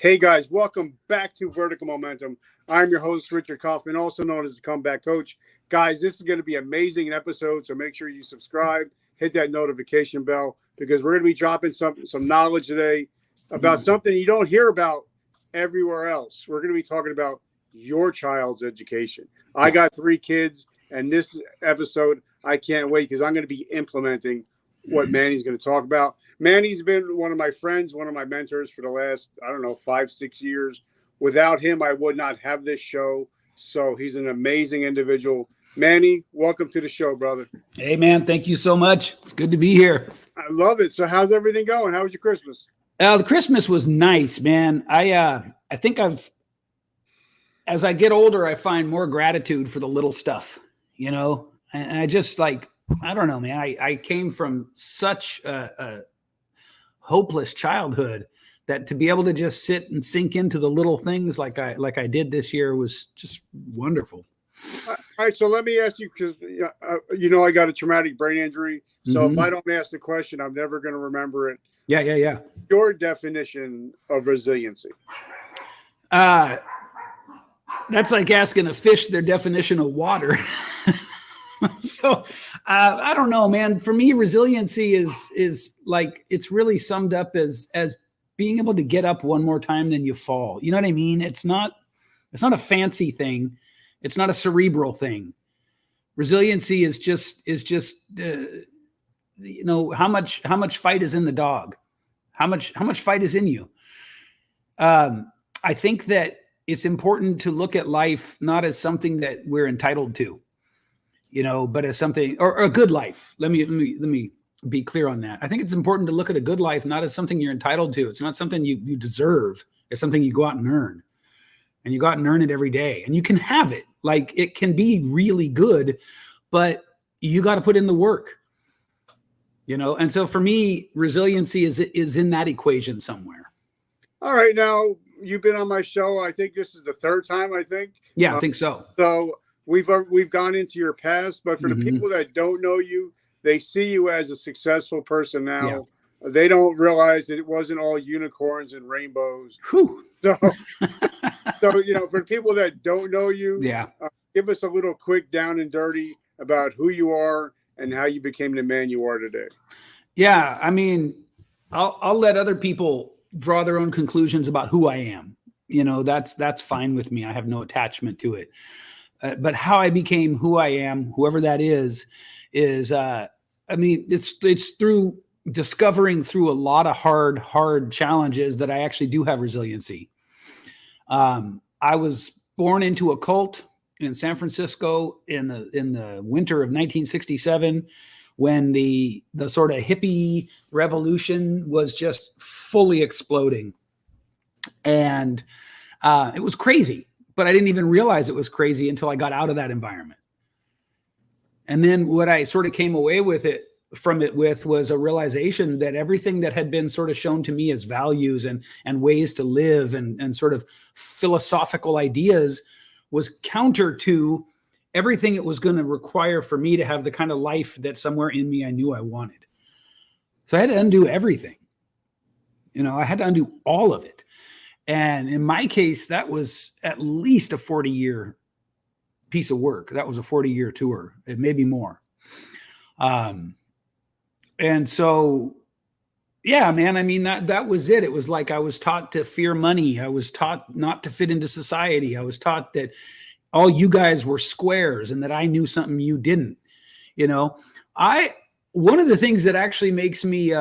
Hey guys, welcome back to Vertical Momentum. I'm your host, Richard Kaufman, also known as the Comeback Coach. Guys, this is going to be an amazing episode, so make sure you subscribe, hit that notification bell, because we're going to be dropping some knowledge today about something you don't hear about everywhere else. We're going to be talking about your child's education. I got 3 kids, and this episode, I can't wait because I'm going to be implementing what Manny's going to talk about. Manny's been one of my friends, one of my mentors for the last, 5-6 years. Without him, I would not have this show. So he's an amazing individual. Manny, welcome to the show, brother. Hey, man. Thank you so much. It's good to be here. I love it. So how's everything going? How was your Christmas? The Christmas was nice, man. I think as I get older, I find more gratitude for the little stuff, and I just I don't know, man. I came from such a hopeless childhood that to be able to just sit and sink into the little things like I did this year was just wonderful. All right, so let me ask you, because I got a traumatic brain injury. So if I don't ask the question, I'm never going to remember it. Yeah. Your definition of resiliency? That's like asking a fish their definition of water. So I don't know, man. For me, resiliency is like, it's really summed up as being able to get up one more time than you fall. You know what I mean? It's not a fancy thing. It's not a cerebral thing. Resiliency is just how much fight is in the dog, how much fight is in you. I think that it's important to look at life not as something that we're entitled to, but as something, or a good life. Let me be clear on that. I think it's important to look at a good life not as something you're entitled to. It's not something you deserve. It's something you go out and earn. And you go out and earn it every day. And you can have it. Like, it can be really good, but you got to put in the work. And so for me, resiliency is in that equation somewhere. All right. Now, you've been on my show. I think this is the 3rd time, I think. Yeah, I think so. So we've gone into your past, but for the people that don't know you, they see you as a successful person now. Yeah. They don't realize that it wasn't all unicorns and rainbows. Whew. So, for people that don't know you, give us a little quick down and dirty about who you are and how you became the man you are today. Yeah, I mean, I'll let other people draw their own conclusions about who I am. That's fine with me. I have no attachment to it. But how I became who I am, whoever that is it's through discovering through a lot of hard challenges that I actually do have resiliency. I was born into a cult in San Francisco in the winter of 1967, when the sort of hippie revolution was just fully exploding. And it was crazy, but I didn't even realize it was crazy until I got out of that environment. And then what I sort of came away with was a realization that everything that had been sort of shown to me as values and ways to live and sort of philosophical ideas was counter to everything it was going to require for me to have the kind of life that somewhere in me I knew I wanted. So I had to undo everything. I had to undo all of it. And in my case, that was at least a 40-year piece of work. That was a 40-year tour. It may be more. And so, yeah, man, I mean, that was it. It was like I was taught to fear money. I was taught not to fit into society. I was taught that all you guys were squares and that I knew something you didn't. One of the things that actually makes me,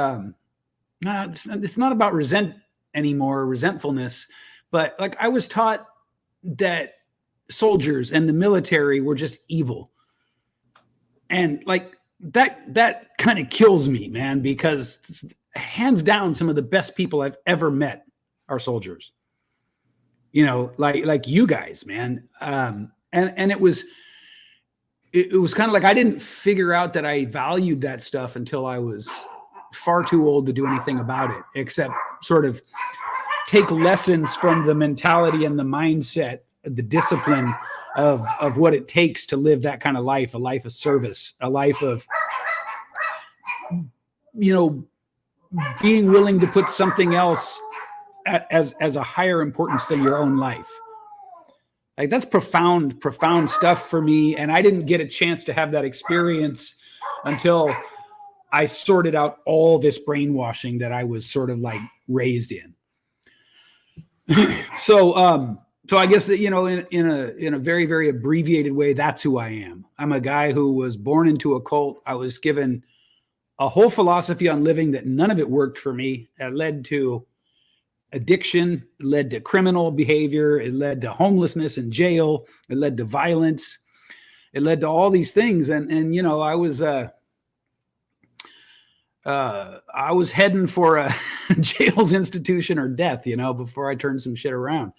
it's not about resentfulness, but like I was taught that soldiers and the military were just evil. And like that kind of kills me, man, because hands down, some of the best people I've ever met are soldiers, like you guys, man. And it was kind of like, I didn't figure out that I valued that stuff until I was far too old to do anything about it, except sort of take lessons from the mentality and the mindset, the discipline of what it takes to live that kind of life, a life of service, a life of, being willing to put something else as a higher importance than your own life. Like that's profound stuff for me. And I didn't get a chance to have that experience until I sorted out all this brainwashing that I was sort of like raised in. So I guess that, you know, in a very, very abbreviated way, that's who I am. I'm a guy who was born into a cult. I was given a whole philosophy on living that none of it worked for me. That led to addiction, it led to criminal behavior, it led to homelessness and jail, it led to violence, it led to all these things. And you know, I was heading for a jails institution or death, you know, before I turned some shit around.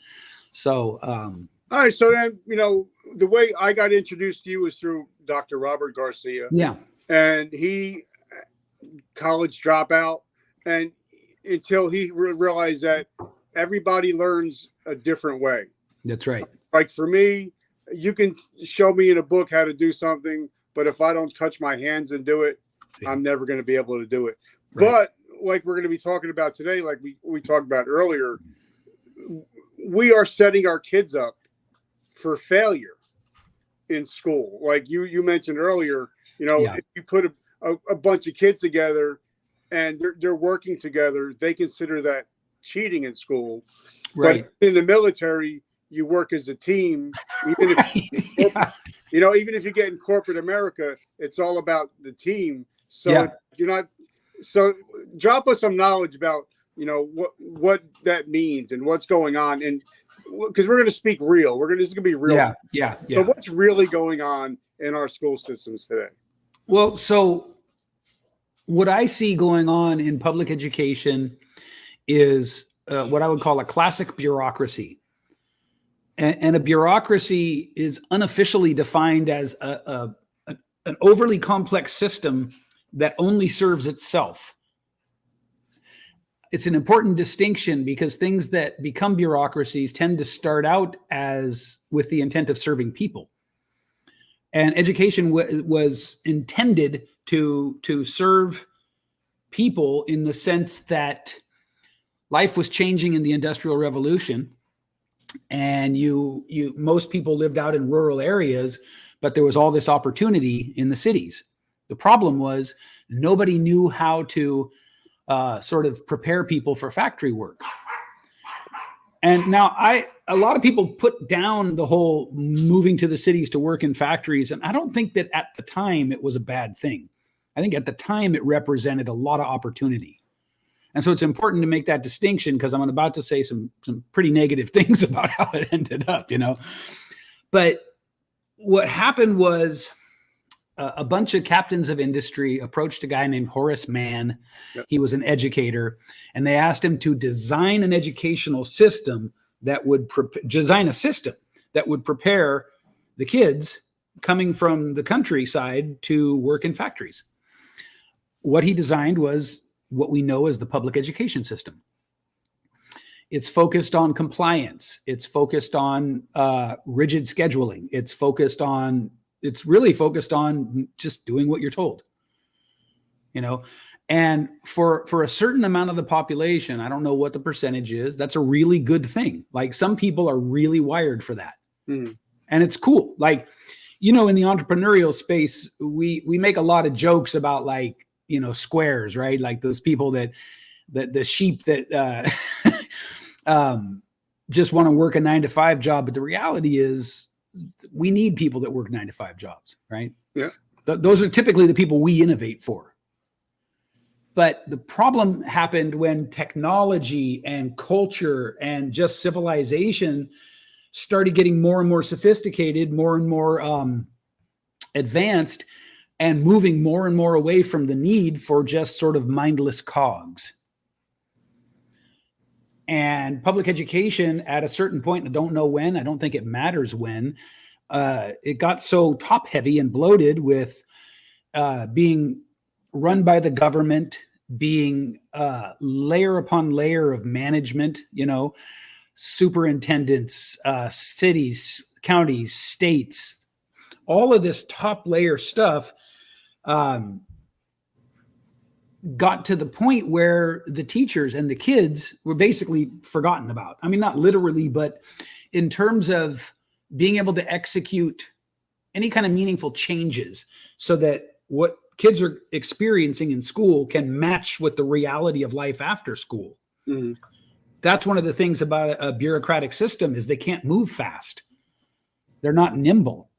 So, all right. So then, you know, the way I got introduced to you was through Dr. Robert Garcia. Yeah. And he, college dropout, and until he realized that everybody learns a different way. That's right. Like for me, you can show me in a book how to do something, but if I don't touch my hands and do it, I'm never going to be able to do it. Right. But like we're going to be talking about today, like we talked about earlier, we are setting our kids up for failure in school. Like you mentioned earlier, you know, if you put a bunch of kids together and they're working together, they consider that cheating in school. Right. But in the military, you work as a team. Even if, you know, even if you get in corporate America, it's all about the team. So you're not. So drop us some knowledge about, you know, what that means and what's going on, and because we're going to speak real. This is going to be real. Yeah. So what's really going on in our school systems today? Well, so what I see going on in public education is what I would call a classic bureaucracy. And a bureaucracy is unofficially defined as an overly complex system that only serves itself. It's an important distinction because things that become bureaucracies tend to start out as with the intent of serving people. And education was intended to serve people in the sense that life was changing in the Industrial Revolution, and most people lived out in rural areas, but there was all this opportunity in the cities. The problem was nobody knew how to sort of prepare people for factory work. And now a lot of people put down the whole moving to the cities to work in factories. And I don't think that at the time it was a bad thing. I think at the time it represented a lot of opportunity. And so it's important to make that distinction because I'm about to say some pretty negative things about how it ended up, you know. But what happened was a bunch of captains of industry approached a guy named Horace Mann. Yep. He was an educator, and they asked him to design an educational system that would prepare the kids coming from the countryside to work in factories. What he designed was what we know as the public education system. It's focused on compliance. It's focused on rigid scheduling. It's really focused on just doing what you're told, you know, and for a certain amount of the population, I don't know what the percentage is. That's a really good thing. Like some people are really wired for that. And it's cool. Like, you know, in the entrepreneurial space, we make a lot of jokes about like, you know, squares, right? Like those people that the sheep that just want to work a 9-to-5 job. But the reality is, we need people that work 9-to-5 jobs, right? Yeah. Those are typically the people we innovate for. But the problem happened when technology and culture and just civilization started getting more and more sophisticated, more and more advanced, and moving more and more away from the need for just sort of mindless cogs. And public education at a certain point, I don't know when, I don't think it matters when, it got so top heavy and bloated with being run by the government, being layer upon layer of management, you know, superintendents, cities, counties, states, all of this top layer stuff got to the point where the teachers and the kids were basically forgotten about. I mean, not literally, but in terms of being able to execute any kind of meaningful changes so that what kids are experiencing in school can match with the reality of life after school. Mm-hmm. That's one of the things about a bureaucratic system is they can't move fast. They're not nimble.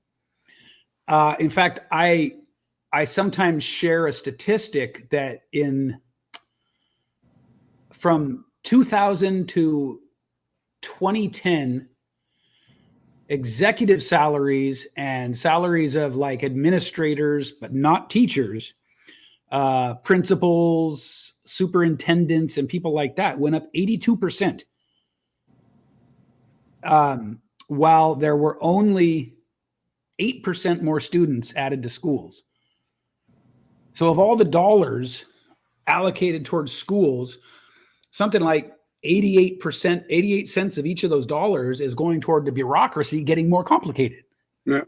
In fact, I sometimes share a statistic that from 2000 to 2010, executive salaries and salaries of like administrators, but not teachers, principals, superintendents, and people like that went up 82%. While there were only 8% more students added to schools. So of all the dollars allocated towards schools, something like 88%, 88 cents of each of those dollars is going toward the bureaucracy getting more complicated. Yeah.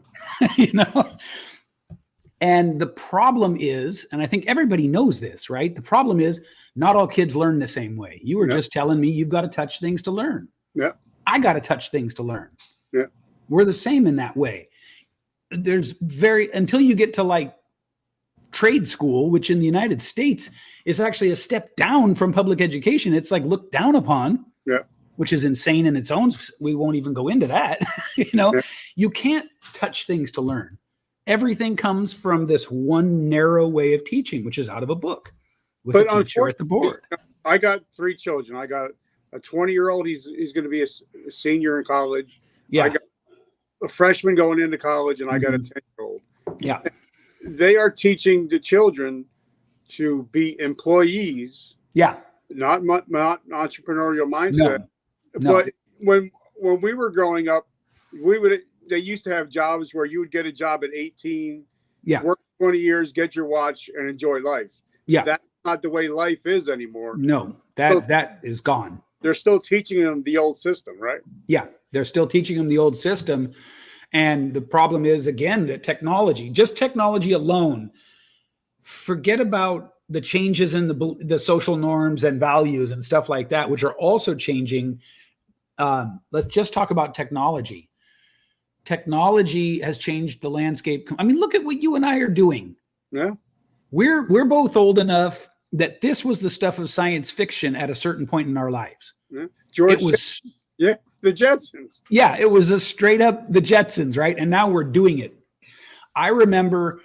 And the problem is, and I think everybody knows this, right? The problem is not all kids learn the same way. You were just telling me you've got to touch things to learn. Yeah. I got to touch things to learn. Yeah. We're the same in that way. There's until you get to like trade school, which in the United States is actually a step down from public education. It's like looked down upon, which is insane in its own. We won't even go into that. You can't touch things to learn. Everything comes from this one narrow way of teaching, which is out of a book with a teacher at the board. I got 3 children. I got a 20-year-old. He's going to be a senior in college. Yeah. I got a freshman going into college, and I got a 10-year-old. Yeah. They are teaching the children to be employees. Yeah. Not entrepreneurial mindset. No. But when we were growing up, they used to have jobs where you would get a job at 18, work 20 years, get your watch, and enjoy life. Yeah. That's not the way life is anymore. No, that is gone. They're still teaching them the old system, right? Yeah, they're still teaching them the old system. And the problem is, again, that just technology alone, forget about the changes in the social norms and values and stuff like that, which are also changing. Let's just talk about technology. Technology has changed the landscape. I mean, look at what you and I are doing. Yeah. We're both old enough that this was the stuff of science fiction at a certain point in our lives. Yeah. The Jetsons. Yeah, it was a straight up the Jetsons, right? And now we're doing it. I remember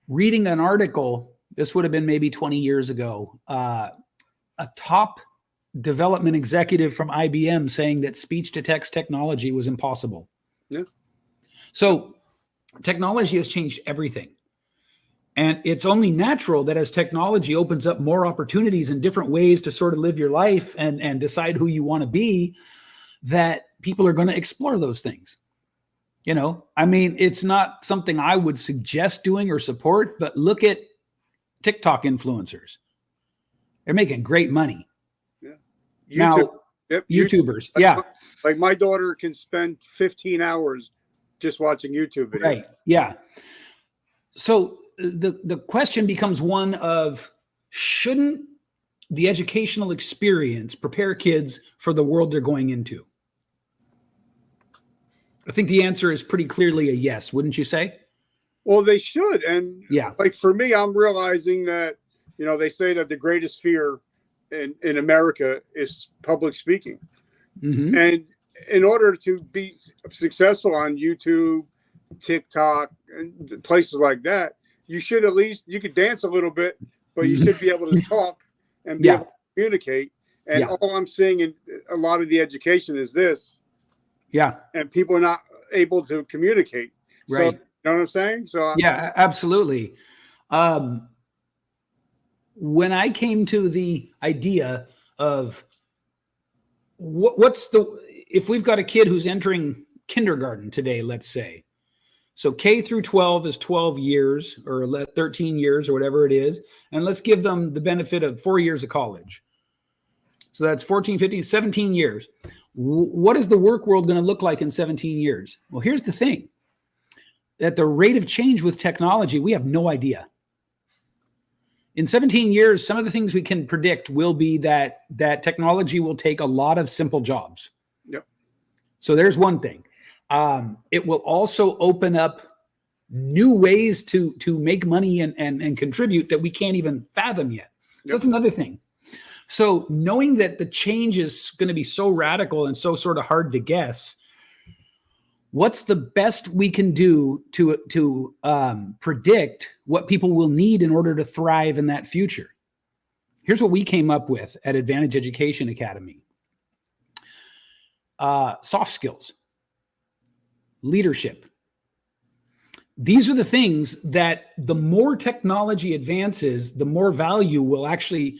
reading an article, this would have been maybe 20 years ago, a top development executive from IBM saying that speech-to-text technology was impossible. Yeah. So technology has changed everything. And it's only natural that as technology opens up more opportunities and different ways to sort of live your life and decide who you want to be, that people are going to explore those things. I mean, it's not something I would suggest doing or support, but look at TikTok influencers. They're making great money. Yeah. YouTubers. Yeah. Like my daughter can spend 15 hours just watching YouTube videos. Right. Yeah. So the question becomes one of, shouldn't the educational experience prepare kids for the world they're going into? I think the answer is pretty clearly a yes, wouldn't you say? Well, they should. And like for me, I'm realizing that, they say that the greatest fear in America is public speaking. Mm-hmm. And in order to be successful on YouTube, TikTok, and places like that, you could dance a little bit, but you should be able to talk and be able to communicate. And all I'm seeing in a lot of the education is this. Yeah. And people are not able to communicate. Right. So, you know what I'm saying? So absolutely. When I came to the idea of if we've got a kid who's entering kindergarten today, let's say, so K through 12 is 12 years or 13 years or whatever it is. And let's give them the benefit of 4 years of college. So that's 14, 15, 17 years. What is the work world going to look like in 17 years? Well, here's the thing. At the rate of change with technology, we have no idea. In 17 years, some of the things we can predict will be that technology will take a lot of simple jobs. Yep. So there's one thing. It will also open up new ways to make money and contribute that we can't even fathom yet. So that's another thing. So knowing that the change is going to be so radical and so sort of hard to guess, what's the best we can do to predict what people will need in order to thrive in that future? Here's what we came up with at Advantage Education Academy. Soft skills, leadership. These are the things that the more technology advances, the more value will actually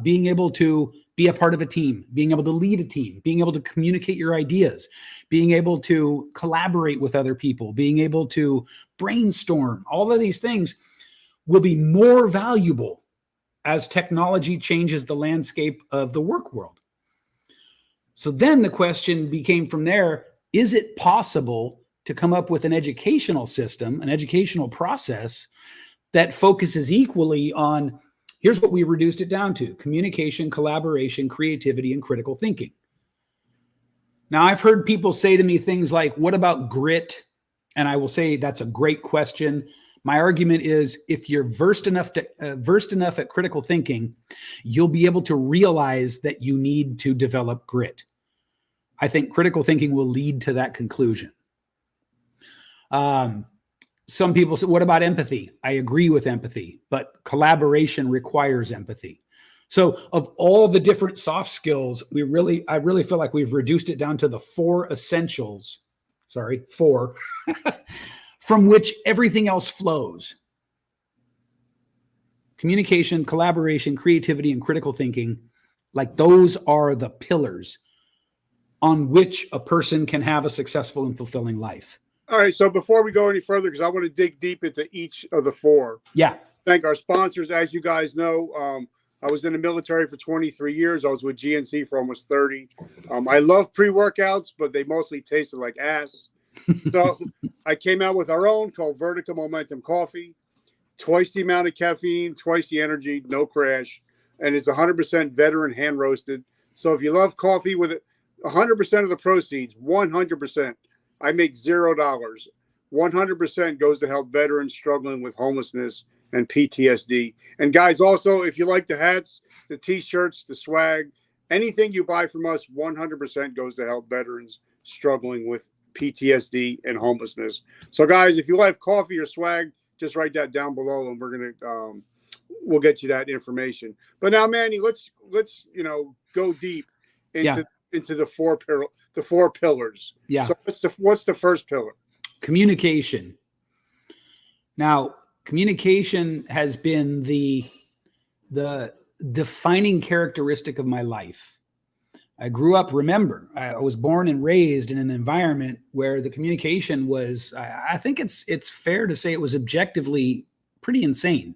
being able to be a part of a team, being able to lead a team, being able to communicate your ideas, being able to collaborate with other people, being able to brainstorm. All of these things will be more valuable as technology changes the landscape of the work world. So then the question became from there, is it possible to come up with an educational system, an educational process that focuses equally on, here's what we reduced it down to: communication, collaboration, creativity, and critical thinking. Now, I've heard people say to me things like, what about grit? And I will say that's a great question. My argument is, if you're versed enough at critical thinking, you'll be able to realize that you need to develop grit. I think critical thinking will lead to that conclusion. Some people say, what about empathy? I agree with empathy, but collaboration requires empathy. So of all the different soft skills, I really feel like we've reduced it down to the four essentials, from which everything else flows. Communication, collaboration, creativity, and critical thinking, like those are the pillars on which a person can have a successful and fulfilling life. All right. So before we go any further, because I want to dig deep into each of the four. Yeah. Thank our sponsors. As you guys know, I was in the military for 23 years. I was with GNC for almost 30. I love pre-workouts, but they mostly tasted like ass. So I came out with our own called Vertical Momentum Coffee. Twice the amount of caffeine, twice the energy, no crash. And it's 100% veteran hand roasted. So if you love coffee, with it, 100% of the proceeds, 100%. I make $0. 100% goes to help veterans struggling with homelessness and PTSD. And guys, also, if you like the hats, the t-shirts, the swag, anything you buy from us, 100% goes to help veterans struggling with PTSD and homelessness. So guys, if you like coffee or swag, just write that down below and we'll get you that information. But now, Manny, let's go deep into the four pillars. Yeah. So what's the first pillar? Communication. Now, communication has been the defining characteristic of my life. I grew up, remember, I was born and raised in an environment where the communication was, I think it's fair to say it was objectively pretty insane.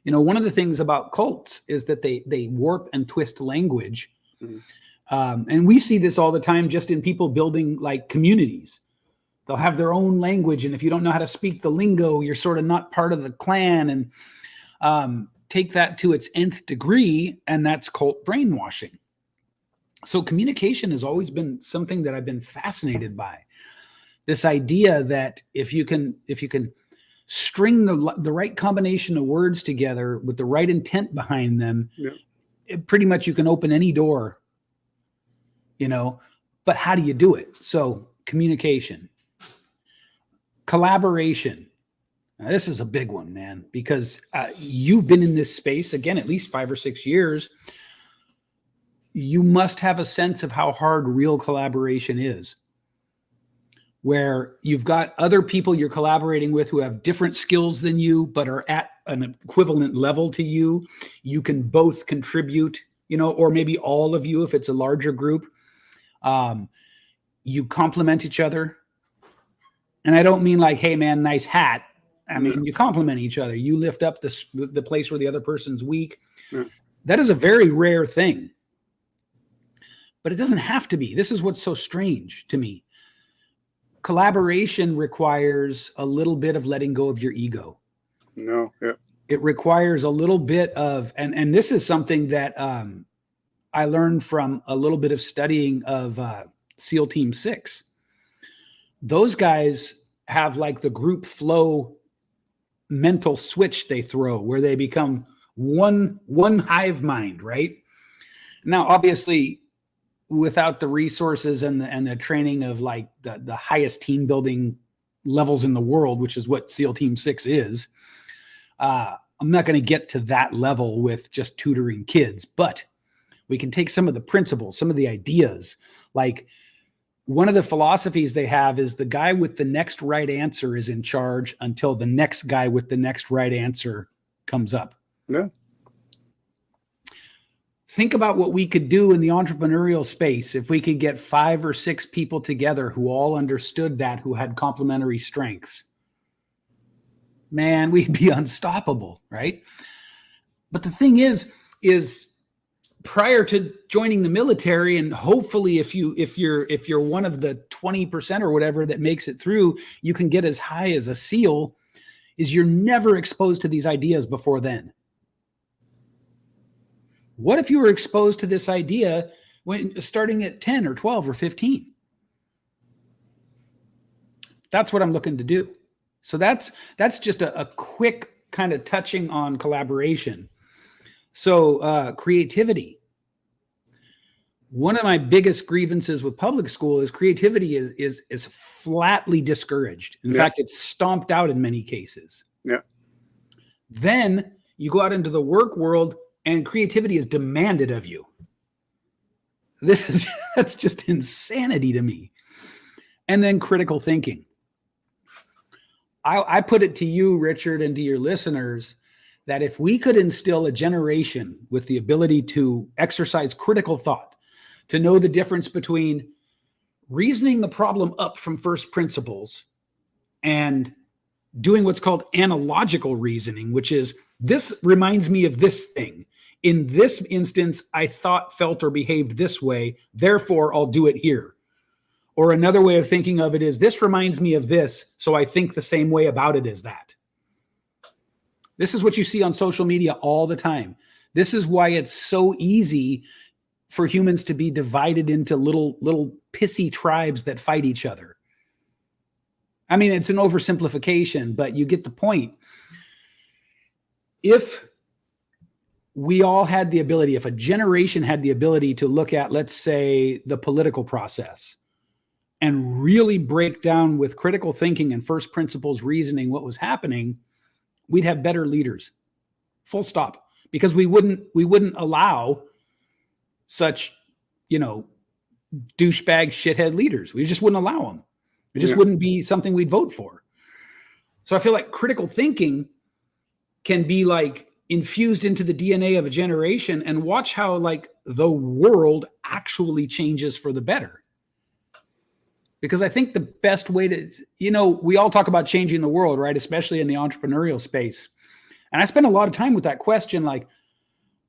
You know, one of the things about cults is that they warp and twist language. Mm-hmm. And we see this all the time just in people building like communities. They'll have their own language. And if you don't know how to speak the lingo, you're sort of not part of the clan, and take that to its nth degree. And that's cult brainwashing. So communication has always been something that I've been fascinated by. This idea that if you can string the right combination of words together with the right intent behind them, pretty much you can open any door. But how do you do it? So communication, collaboration. Now, this is a big one, man, because you've been in this space, again, at least 5 or 6 years. You must have a sense of how hard real collaboration is, where you've got other people you're collaborating with who have different skills than you, but are at an equivalent level to you. You can both contribute, or maybe all of you, if it's a larger group. You complement each other. And I don't mean like, hey man, nice hat. I mean, you complement each other. You lift up the place where the other person's weak. That is a very rare thing. But it doesn't have to be. This is what's so strange to me. Collaboration requires a little bit of letting go of your ego. No, yeah. it requires a little bit of, and this is something that I learned from a little bit of studying of SEAL Team 6. Those guys have like the group flow mental switch they throw where they become one hive mind, right? Now, obviously, without the resources and the training of like the highest team building levels in the world, which is what SEAL Team 6 is, I'm not going to get to that level with just tutoring kids, but we can take some of the principles, some of the ideas. Like one of the philosophies they have is the guy with the next right answer is in charge until the next guy with the next right answer comes up. Yeah. Think about what we could do in the entrepreneurial space if we could get 5 or 6 people together who all understood that, who had complementary strengths. Man, we'd be unstoppable, right? But the thing is prior to joining the military, and hopefully if you're one of the 20% or whatever that makes it through, you can get as high as a SEAL, is you're never exposed to these ideas before then. What if you were exposed to this idea when starting at 10 or 12 or 15? That's what I'm looking to do. So that's just a quick kind of touching on collaboration. So creativity. One of my biggest grievances with public school is creativity is flatly discouraged. In fact, it's stomped out in many cases. Yeah. Then you go out into the work world and creativity is demanded of you. That's just insanity to me. And then critical thinking. I put it to you, Richard, and to your listeners, that if we could instill a generation with the ability to exercise critical thought, to know the difference between reasoning the problem up from first principles and doing what's called analogical reasoning, which is this reminds me of this thing. In this instance, I thought, felt, or behaved this way, therefore I'll do it here. Or another way of thinking of it is this reminds me of this, so I think the same way about it as that. This is what you see on social media all the time. This is why it's so easy for humans to be divided into little pissy tribes that fight each other. I mean, it's an oversimplification, but you get the point. If we all had the ability, if a generation had the ability to look at, let's say, the political process and really break down with critical thinking and first principles reasoning what was happening, we'd have better leaders. Full stop. Because we wouldn't allow such, douchebag shithead leaders. We just wouldn't allow them. It just wouldn't be something we'd vote for. So I feel like critical thinking can be like infused into the DNA of a generation, and watch how like the world actually changes for the better. Because I think the best way to, we all talk about changing the world, right? Especially in the entrepreneurial space. And I spend a lot of time with that question, like,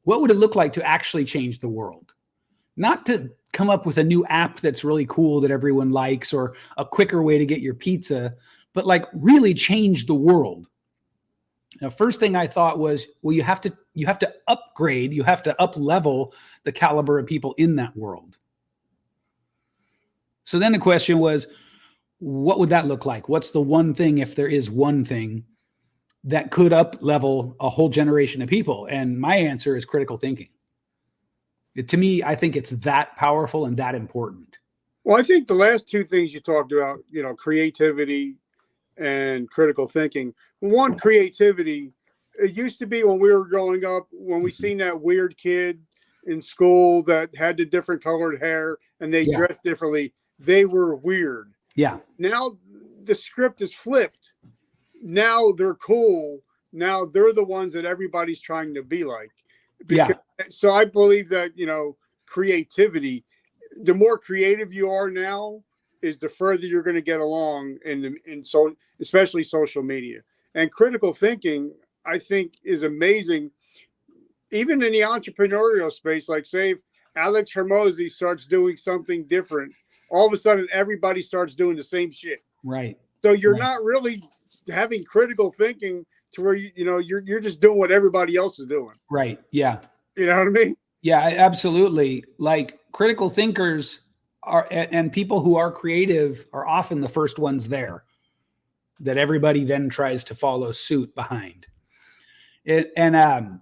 what would it look like to actually change the world? Not to come up with a new app that's really cool that everyone likes, or a quicker way to get your pizza, but like really change the world. Now, first thing I thought was, well, you have to upgrade, you have to up level the caliber of people in that world. So then the question was, what would that look like? What's the one thing, if there is one thing, that could up level a whole generation of people? And my answer is critical thinking. To me, I think it's that powerful and that important. Well, I think the last two things you talked about, creativity and critical thinking. One, creativity. It used to be when we were growing up, when we seen that weird kid in school that had the different colored hair and they dressed differently, they were weird. Yeah. Now the script is flipped. Now they're cool. Now they're the ones that everybody's trying to be like. So I believe that, creativity, the more creative you are now, is the further you're going to get along so especially social media. And critical thinking, I think, is amazing. Even in the entrepreneurial space, like say if Alex Hermosi starts doing something different, all of a sudden everybody starts doing the same shit. Right. So you're not really having critical thinking to where you're just doing what everybody else is doing. Right. Yeah. You know what I mean? Yeah, absolutely. Like critical thinkers are, and people who are creative are often the first ones there that everybody then tries to follow suit behind. And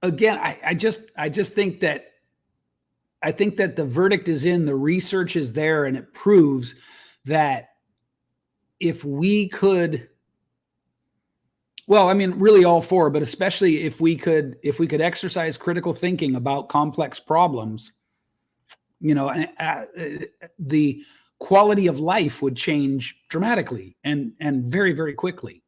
again, I just think that the verdict is in, the research is there, and it proves that if we could, well, I mean, really all four, but especially if we could exercise critical thinking about complex problems, the quality of life would change dramatically and very, very quickly.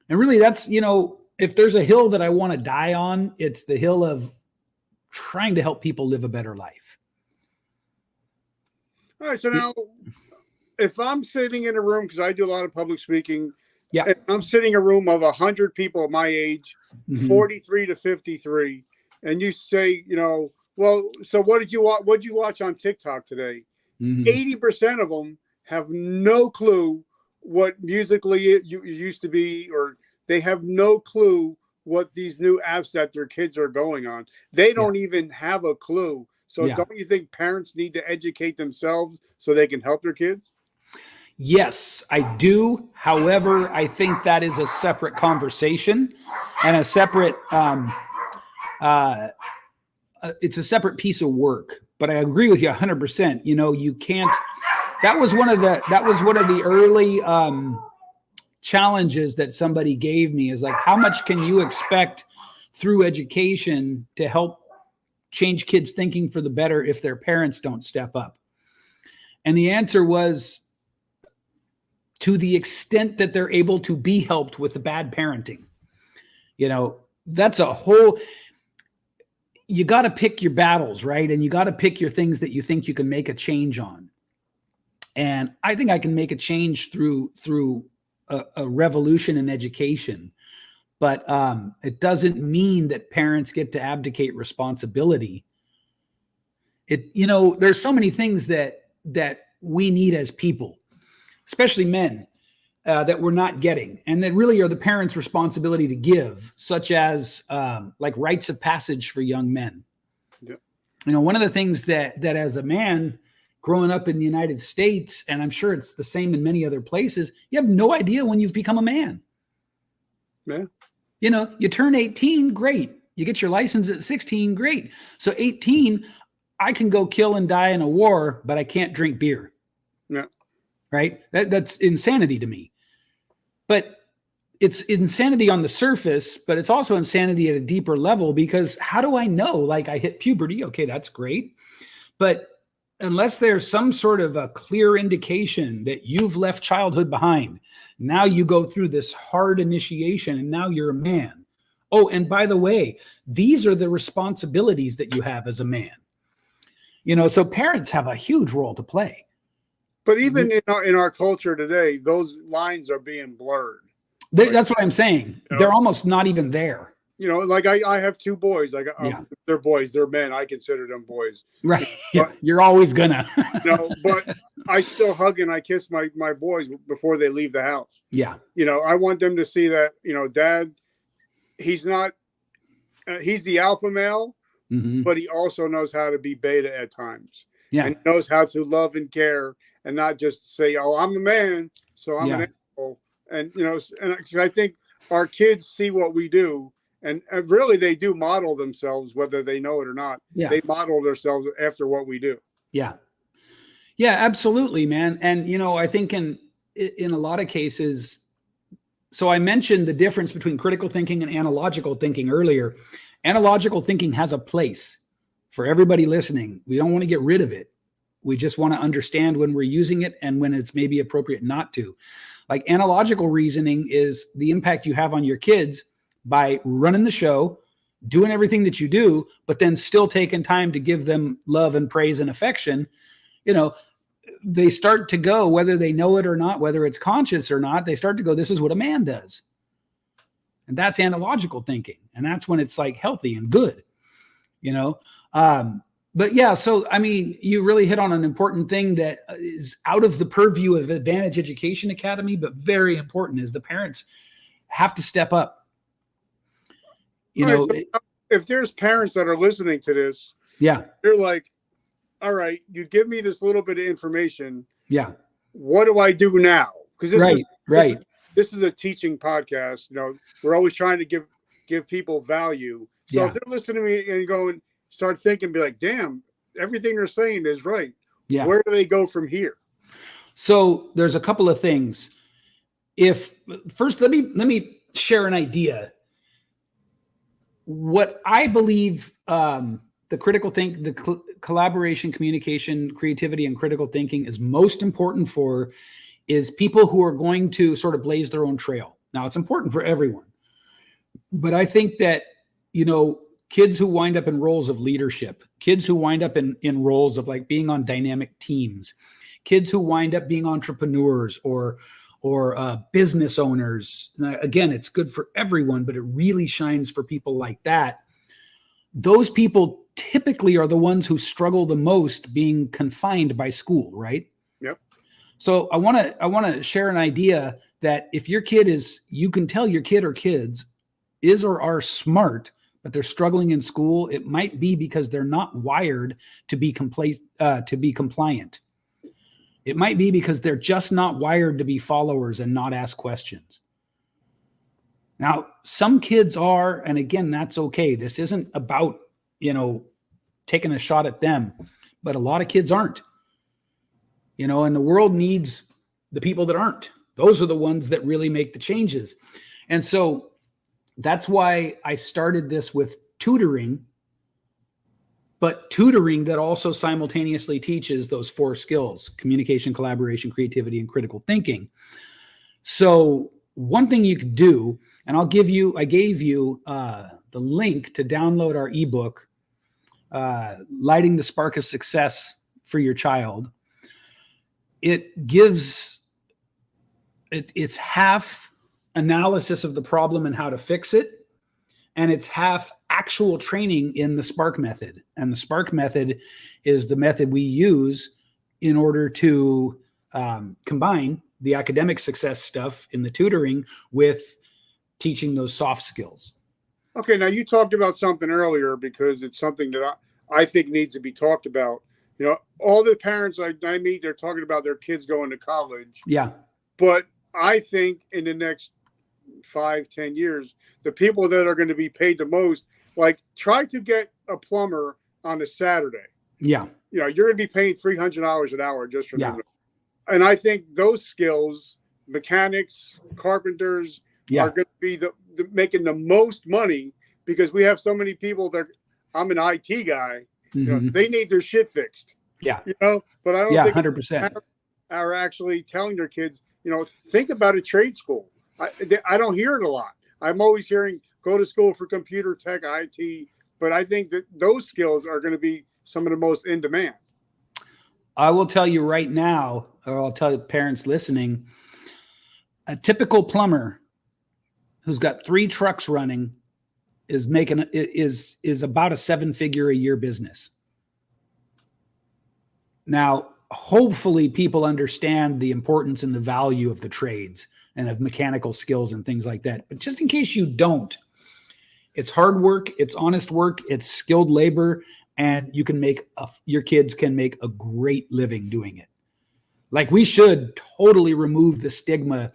And really, that's, if there's a hill that I want to die on, it's the hill of trying to help people live a better life. All right. So now, if I'm sitting in a room, because I do a lot of public speaking, yeah, I'm sitting in a room of 100 people of my age, 43 to 53, and you say, well, so what did you watch? What did you watch on TikTok today? 80% of them have no clue what Musically it used to be, or they have no clue what these new apps that their kids are going on. They don't even have a clue. So don't you think parents need to educate themselves so they can help their kids? Yes, I do. However, I think that is a separate conversation and a separate, it's a separate piece of work. But I agree with you 100%. You can't. That was one of the early challenges that somebody gave me, is like, how much can you expect through education to help change kids' thinking for the better if their parents don't step up? And the answer was, to the extent that they're able to be helped with the bad parenting. That's a whole, you got to pick your battles, right? And you got to pick your things that you think you can make a change on. And I think I can make a change through a revolution in education. But it doesn't mean that parents get to abdicate responsibility. There's so many things that we need as people, especially men, that we're not getting, and that really are the parents' responsibility to give, such as like rites of passage for young men. Yep. One of the things that as a man growing up in the United States, and I'm sure it's the same in many other places, you have no idea when you've become a man. Yeah. You turn 18, great. You get your license at 16, great. So 18, I can go kill and die in a war, but I can't drink beer. Yeah. Right? That's insanity to me. But it's insanity on the surface, but it's also insanity at a deeper level, because how do I know? Like, I hit puberty. Okay, that's great. But unless there's some sort of a clear indication that you've left childhood behind, now you go through this hard initiation and now you're a man. Oh, and by the way, these are the responsibilities that you have as a man. So parents have a huge role to play. But even in our culture today, those lines are being blurred. That's what I'm saying. They're almost not even there. Like I have two boys. Like they're boys, they're men. I consider them boys. Right. But, you're always gonna. But I still hug and I kiss my boys before they leave the house. Yeah. I want them to see that, Dad, he's not, he's the alpha male, but he also knows how to be beta at times. Yeah. And knows how to love and care, and not just say, "Oh, I'm a man, so I'm an asshole." And and I think our kids see what we do, and really they do model themselves, whether they know it or not. Yeah. They model themselves after what we do. Yeah. Yeah, absolutely, man. And I think in a lot of cases, so I mentioned the difference between critical thinking and analogical thinking earlier. Analogical thinking has a place for everybody listening. We don't want to get rid of it. We just want to understand when we're using it and when it's maybe appropriate not to. Like, analogical reasoning is the impact you have on your kids by running the show, doing everything that you do, but then still taking time to give them love and praise and affection. They start to go, whether they know it or not, whether it's conscious or not, they start to go, this is what a man does. And that's analogical thinking. And that's when it's like healthy and good. But yeah, so I mean, you really hit on an important thing that is out of the purview of Advantage Education Academy, but very important is the parents have to step up. You All right, know, so if there's parents that are listening to this, yeah, they're like, all right, you give me this little bit of information. yeah, What do I do now? Because right. This is a teaching podcast. You know, we're always trying to give people value. So Yeah. if they're listening to me and going, start thinking, be like, damn, everything they're saying is right. Yeah. Where do they go from here? So there's a couple of things. If first, let me share an idea. What I believe the collaboration, communication, creativity, and critical thinking is most important for is people who are going to sort of blaze their own trail. Now, it's important for everyone, but I think that, you know, kids who wind up in roles of leadership, kids who wind up in roles of like being on dynamic teams, kids who wind up being entrepreneurs or business owners. Now, again, it's good for everyone, but it really shines for people like that. Those people typically are the ones who struggle the most being confined by school, right? Yep. So I want to share an idea that if your kid is, you can tell your kid or kids is or are smart, but they're struggling in school, it might be because they're not wired to be compliant. It might be because they're just not wired to be followers and not ask questions. Now, some kids are, and again, that's okay. This isn't about, you know, taking a shot at them, but a lot of kids aren't. You know, and the world needs the people that aren't. Those are the ones that really make the changes. And so that's why I started this with tutoring, but tutoring that also simultaneously teaches those 4 skills: communication, collaboration, creativity, and critical thinking. So one thing you could do, and I gave you the link to download our ebook, Lighting the Spark of Success for Your Child. It's half analysis of the problem and how to fix it, and it's half actual training in the Spark method. And the Spark method is the method we use in order to combine the academic success stuff in the tutoring with teaching those soft skills. Okay, now you talked about something earlier because it's something that I think needs to be talked about. You know, all the parents I meet, they're talking about their kids going to college. Yeah. But I think in the next 5-10 years, the people that are going to be paid the most, like, try to get a plumber on a Saturday. Yeah. You know, you're going to be paying $300 an hour just for them. And I think those skills, mechanics, carpenters, are going to be the making the most money because we have so many people that I'm an IT guy. You know, they need their shit fixed. Yeah. You know, but I don't think 100% are actually telling their kids, you know, think about a trade school. I don't hear it a lot. I'm always hearing go to school for computer tech, IT, but I think that those skills are going to be some of the most in demand. I will tell you right now, or I'll tell parents listening, a typical plumber who's got 3 trucks running is about a 7-figure a year business. Now, hopefully people understand the importance and the value of the trades and of mechanical skills and things like that. But just in case you don't, it's hard work, it's honest work, it's skilled labor, and you can your kids can make a great living doing it. Like, we should totally remove the stigma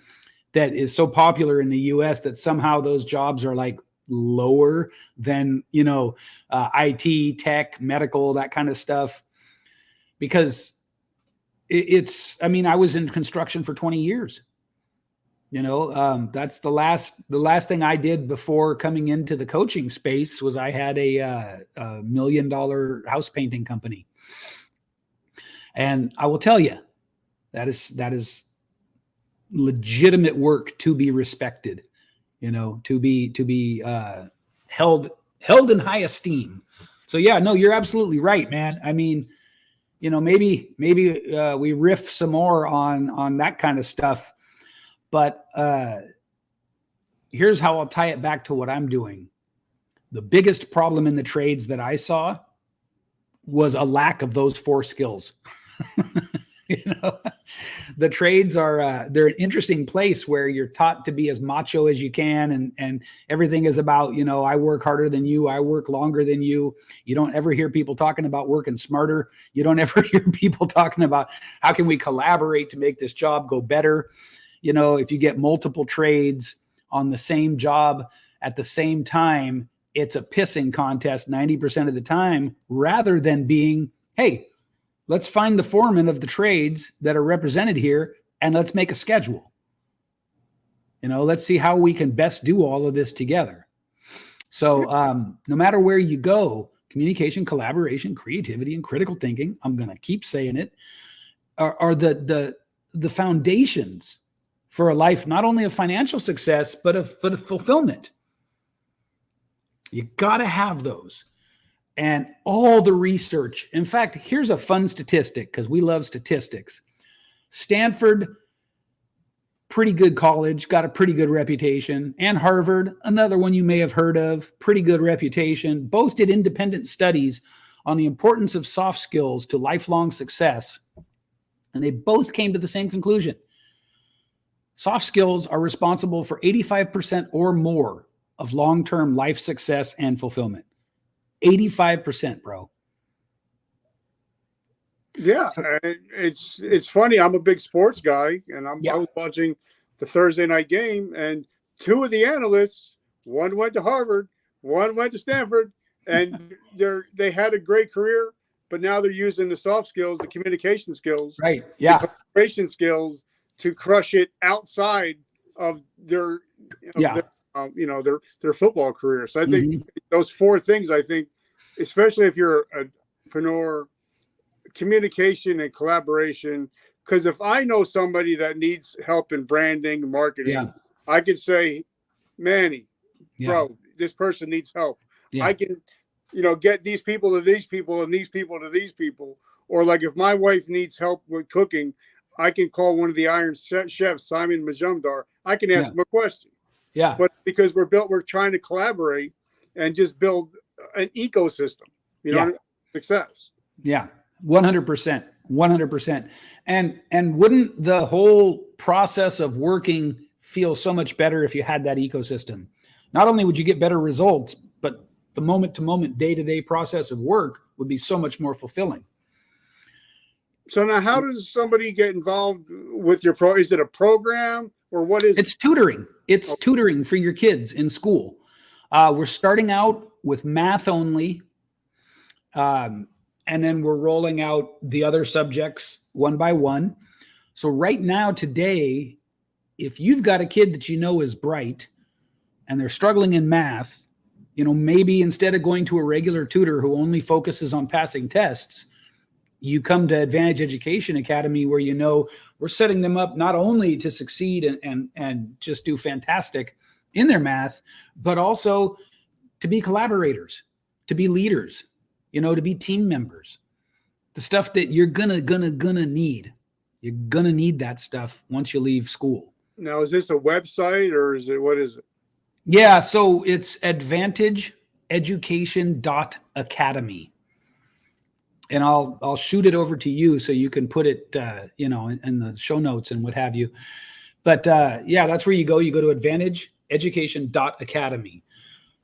that is so popular in the US that somehow those jobs are like lower than, you know, IT, tech, medical, that kind of stuff. Because I mean, I was in construction for 20 years. You know, that's the last thing I did before coming into the coaching space was I had a $1 million house painting company. And I will tell you, that is legitimate work to be respected, you know, to be held in high esteem. So yeah, no, you're absolutely right, man. I mean, you know, maybe we riff some more on that kind of stuff, but here's how I'll tie it back to what I'm doing. The biggest problem in the trades that I saw was a lack of those 4 skills. You know, the trades are they're an interesting place where you're taught to be as macho as you can, and everything is about, you know, I work harder than you, I work longer than you. You don't ever hear people talking about working smarter. You don't ever hear people talking about how can we collaborate to make this job go better. You know, if you get multiple trades on the same job at the same time, it's a pissing contest 90% of the time, rather than being, hey, let's find the foreman of the trades that are represented here and let's make a schedule. You know, let's see how we can best do all of this together. So no matter where you go, communication, collaboration, creativity, and critical thinking, I'm going to keep saying it, are the foundations for a life, not only of financial success, but of fulfillment. You got to have those. And all the research. In fact, here's a fun statistic, because we love statistics. Stanford, pretty good college, got a pretty good reputation. And Harvard, another one you may have heard of, pretty good reputation. Both did independent studies on the importance of soft skills to lifelong success. And they both came to the same conclusion. Soft skills are responsible for 85% or more of long-term life success and fulfillment. 85%, bro. Yeah, it's funny. I'm a big sports guy, and I was watching the Thursday night game, and 2 of the analysts, one went to Harvard, one went to Stanford, and they had a great career, but now they're using the soft skills, the communication skills, right? Yeah, the collaboration skills to crush it outside of their football career. So I think those 4 things, I think, especially if you're an entrepreneur, communication and collaboration, because if I know somebody that needs help in branding, marketing, I could say, Manny, bro, this person needs help. I can, get these people to these people and these people to these people. Or like if my wife needs help with cooking, I can call one of the Iron Chefs, Simon Majumdar. I can ask him a question. Yeah. But because we're trying to collaborate and just build an ecosystem, success. Yeah. 100%. 100%. And wouldn't the whole process of working feel so much better if you had that ecosystem? Not only would you get better results, but the moment to moment, day-to-day process of work would be so much more fulfilling. So now how does somebody get involved with your is it a program or what is it? It's tutoring. It's tutoring for your kids in school. We're starting out with math only. And then we're rolling out the other subjects one by one. So right now, today, if you've got a kid that you know is bright and they're struggling in math, maybe instead of going to a regular tutor who only focuses on passing tests, you come to Advantage Education Academy where we're setting them up not only to succeed and just do fantastic in their math, but also to be collaborators, to be leaders, to be team members. The stuff that you're gonna need. You're gonna need that stuff once you leave school. Now, is this a website or what is it? Yeah, so it's advantageeducation.academy. And I'll shoot it over to you so you can put it, in the show notes and what have you. But that's where you go. You go to advantageeducation.academy.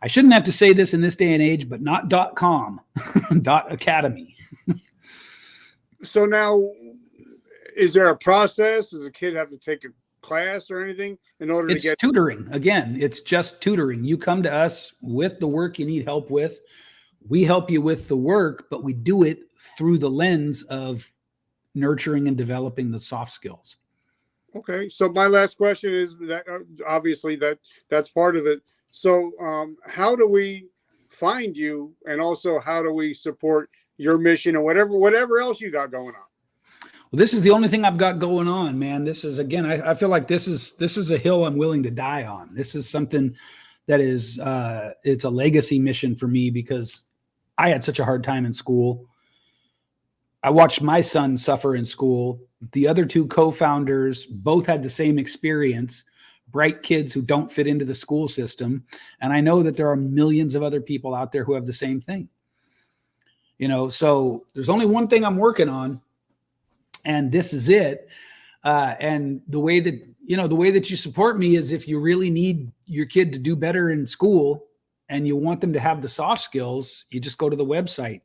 I shouldn't have to say this in this day and age, but not .com, .academy. So now, is there a process? Does a kid have to take a class or anything in order to get? It's tutoring. Again, it's just tutoring. You come to us with the work you need help with. We help you with the work, but we do it through the lens of nurturing and developing the soft skills. Okay. So my last question is that obviously that's part of it. So how do we find you, and also how do we support your mission and whatever else you got going on? Well, this is the only thing I've got going on, man. This is, again, I feel like this is a hill I'm willing to die on. This is something that is, it's a legacy mission for me because I had such a hard time in school. I watched my son suffer in school. The other 2 co-founders both had the same experience, bright kids who don't fit into the school system. And I know that there are millions of other people out there who have the same thing. So there's only one thing I'm working on, and this is it. And the way that you support me is if you really need your kid to do better in school and you want them to have the soft skills, you just go to the website.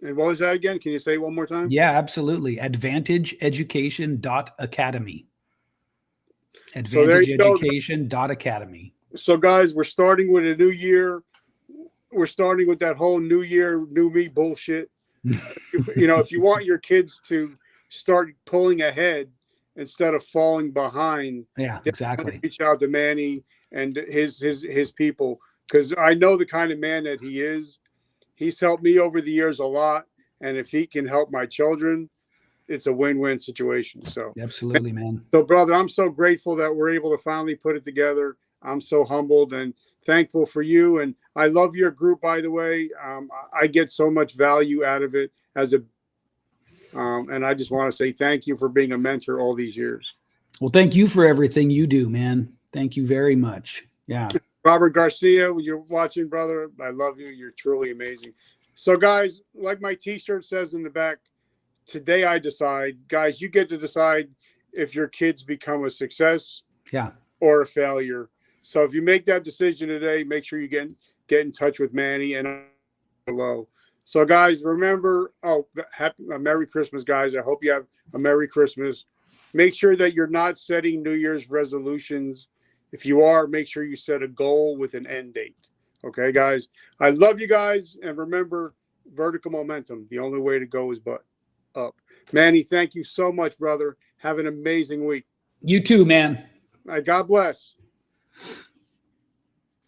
And what was that again? Can you say it one more time? Yeah, absolutely. AdvantageEducation.academy. AdvantageEducation.academy. So guys, we're starting with a new year. We're starting with that whole new year, new me bullshit. If you want your kids to start pulling ahead instead of falling behind, yeah, exactly. Reach out to Manny and his people, because I know the kind of man that he is. He's helped me over the years a lot, and if he can help my children, it's a win-win situation. So absolutely, man. So, brother, I'm so grateful that we're able to finally put it together. I'm so humbled and thankful for you, and I love your group. By the way, I get so much value out of it and I just want to say thank you for being a mentor all these years. Well, thank you for everything you do, man. Thank you very much. Yeah. Robert Garcia, when you're watching, brother, I love you. You're truly amazing. So, guys, like my T-shirt says in the back, today I decide. Guys, you get to decide if your kids become a success or a failure. So if you make that decision today, make sure you get in touch with Manny and below. So, guys, remember, Merry Christmas, guys. I hope you have a Merry Christmas. Make sure that you're not setting New Year's resolutions. If you are, make sure you set a goal with an end date. Okay, guys? I love you guys. And remember, vertical momentum. The only way to go is up. Manny, thank you so much, brother. Have an amazing week. You too, man. All right, God bless.